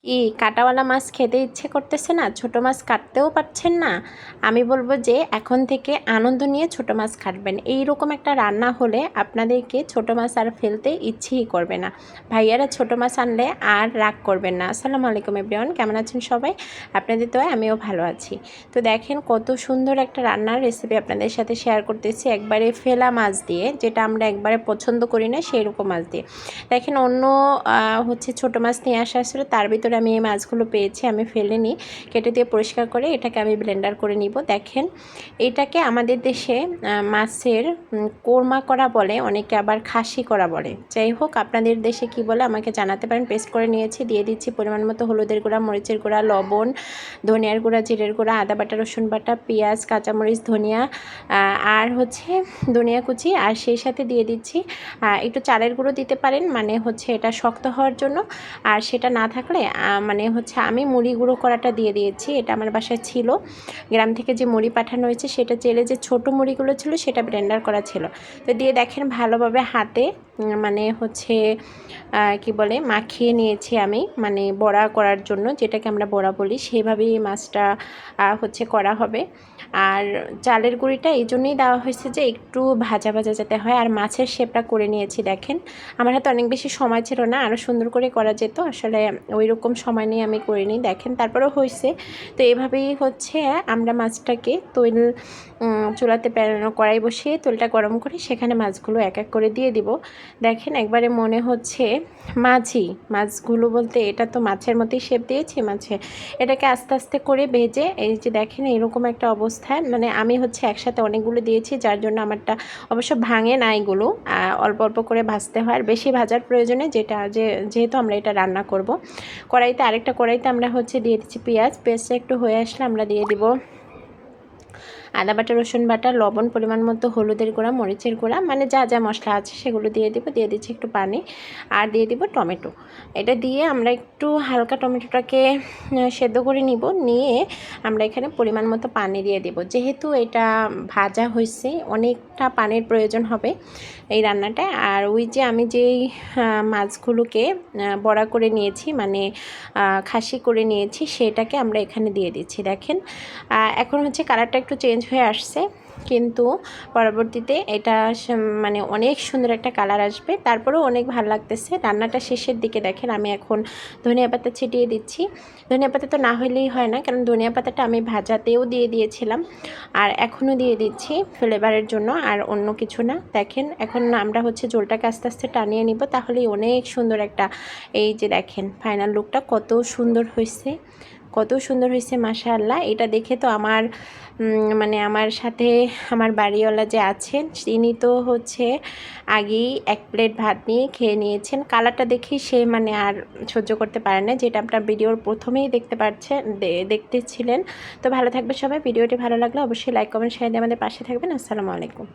কি কাঁটাওয়ালা মাছ খেতে ইচ্ছে করতেছে না? ছোট মাছ কাটতেও পারছেন না? আমি বলবো যে এখন থেকে আনন্দ নিয়ে ছোট মাছ কাটবেন। এইরকম একটা রান্না হলে আপনাদেরকে ছোট মাছ আর ফেলতে ইচ্ছেই করবে না। ভাইয়ারা ছোট মাছ আনলে আর রাগ করবেন না। আসসালামু আলাইকুম এভরিওয়ান, কেমন আছেন সবাই? আপনাদের দোয়ায় আমিও ভালো আছি। তো দেখেন কত সুন্দর একটা রান্নার রেসিপি আপনাদের সাথে শেয়ার করতেছি, একবারে ফেলা মাছ দিয়ে, যেটা আমরা একবারে পছন্দ করি না সেই রকম মাছ দিয়ে। দেখেন অন্য হচ্ছে ছোট মাছ নিয়ে আসা আসলে, তার ভিতরে আমি এই মাছগুলো পেয়েছি, আমি ফেলিনি, কেটে দিয়ে পরিষ্কার করে এটাকে আমি ব্লেন্ডার করে নিব। দেখেন এটাকে আমাদের দেশে মাছের কোরমা করা বলে, অনেকে আবার খাসি করা বলে। যাই হোক, আপনাদের দেশে কি বলে আমাকে জানাতে পারেন। পেস্ট করে নিয়েছি, দিয়ে দিচ্ছি পরিমাণ মতো হলুদের গুঁড়া, মরিচের গুঁড়া, লবণ, ধনিয়ার গুঁড়া, জিরের গুঁড়া, আদা বাটা, রসুন বাটা, পেঁয়াজ, কাঁচামরিচ, ধনিয়া আর হচ্ছে ধনিয়া কুচি, আর সেই সাথে দিয়ে দিচ্ছি একটু চালের গুঁড়ো দিতে পারেন, মানে হচ্ছে এটা শক্ত হওয়ার জন্য। আর সেটা না থাকলে মানে হচ্ছে আমি মুড়ি গুঁড়ো করাটা দিয়ে দিয়েছি, এটা আমার বাসায় ছিল, গ্রাম থেকে যে মুড়ি পাঠানো হয়েছে সেটা চেলে যে ছোট মুড়িগুলো ছিল সেটা ব্লেন্ডার করা ছিল। তো দিয়ে দেখেন ভালোভাবে হাতে মানে হচ্ছে কি বলে মাখিয়ে নিয়েছি আমি, মানে বড়া করার জন্য, যেটাকে আমরা বড়া বলি, সেইভাবেই মাছটা হচ্ছে করা হবে। আর চালের গুঁড়িটা এই জন্যই দেওয়া হয়েছে যে একটু ভাজা ভাজা যাতে হয়। আর মাছের শেপটা করে নিয়েছি। দেখেন আমার হাতে অনেক বেশি সময় ছিল না, আরও সুন্দর করে করা যেত, আসলে ওই রকম সময় নিয়ে আমি করিনি। দেখেন তারপরেও হয়েছে। তো এভাবেই হচ্ছে আমরা মাছটাকে তৈল চুলাতে কড়াই বসিয়ে তেলটা গরম করে সেখানে মাছগুলো এক এক করে দিয়ে দিব। দেখেন একবারে মনে হচ্ছে মাছগুলো বলতে এটা তো মাছের মতোই শেপ দিয়েছি মাছে, এটাকে আস্তে আস্তে করে ভেজে এই যে দেখেন এরকম একটা অবস্থায়, মানে আমি হচ্ছে একসাথে অনেকগুলো দিয়েছি যার জন্য আমারটা অবশ্য ভাঙে না, এগুলো অল্প অল্প করে ভাজতে হয়, আর বেশি ভাজার প্রয়োজনে, যেহেতু আমরা এটা রান্না করব। আরেকটা কড়াইতে আমরা হচ্ছে দিয়ে দিচ্ছি পেঁয়াজটা একটু হয়ে আসলে আমরা দিয়ে দিব আদা বাটা, রসুন বাটা, লবণ, পরিমাণ মতো হলুদের গুঁড়া, মরিচের গুঁড়া, মানে যা যা মশলা আছে সেগুলো দিয়ে দিব। দিয়ে দিচ্ছি একটু পানি, আর দিয়ে দিব টমেটো। এটা দিয়ে আমরা একটু হালকা টমেটোটাকে সেদ্ধ করে নিয়ে আমরা এখানে পরিমাণ মতো পানি দিয়ে দিব। যেহেতু এটা ভাজা হয়েছে অনেকটা পানির প্রয়োজন হবে এই রান্নাটা। আর ওই যে আমি যেই মাছগুলোকে বড়া করে নিয়েছি, মানে খাসি করে নিয়েছি, সেটাকে আমরা এখানে দিয়ে দিচ্ছি। দেখেন এখন হচ্ছে কালারটা একটু চেঞ্জ হয়ে আসছে, কিন্তু পরবর্তীতে এটা মানে অনেক সুন্দর একটা কালার আসবে, তারপরেও অনেক ভালো লাগতেছে। রান্নাটা শেষের দিকে দেখেন আমি এখন ধনিয়া পাতা ছিটিয়ে দিচ্ছি। ধনিয়া পাতা তো না হলেই হয় না, কারণ ধনিয়া পাতাটা আমি ভাজাতেও দিয়ে দিয়েছিলাম, আর এখনও দিয়ে দিচ্ছি ফ্লেভারের জন্য, আর অন্য কিছু না। দেখেন এখন আমরা হচ্ছে ঝোলটাকে আস্তে আস্তে টানিয়ে নিব, তাহলেই অনেক সুন্দর একটা, এই যে দেখেন ফাইনাল লুকটা কত সুন্দর হয়েছে মাশাআল্লাহ। এটা দেখে তো আমার মানে আমার সাথে আমার বাড়িওয়ালা যে আছেন তিনি তো হচ্ছে আগেই এক প্লেট ভাত নিয়ে খেয়ে নিয়েছেন। কালারটা দেখেই সে মানে আর সহ্য করতে পারে না, যেটা আপনার ভিডিওর প্রথমেই দেখতেছিলেন। তো ভালো থাকবে সবাই, ভিডিওটি ভালো লাগলে অবশ্যই লাইক কমেন্ট শেয়ার দিয়ে আমাদের পাশে থাকবেন। আসসালামু আলাইকুম।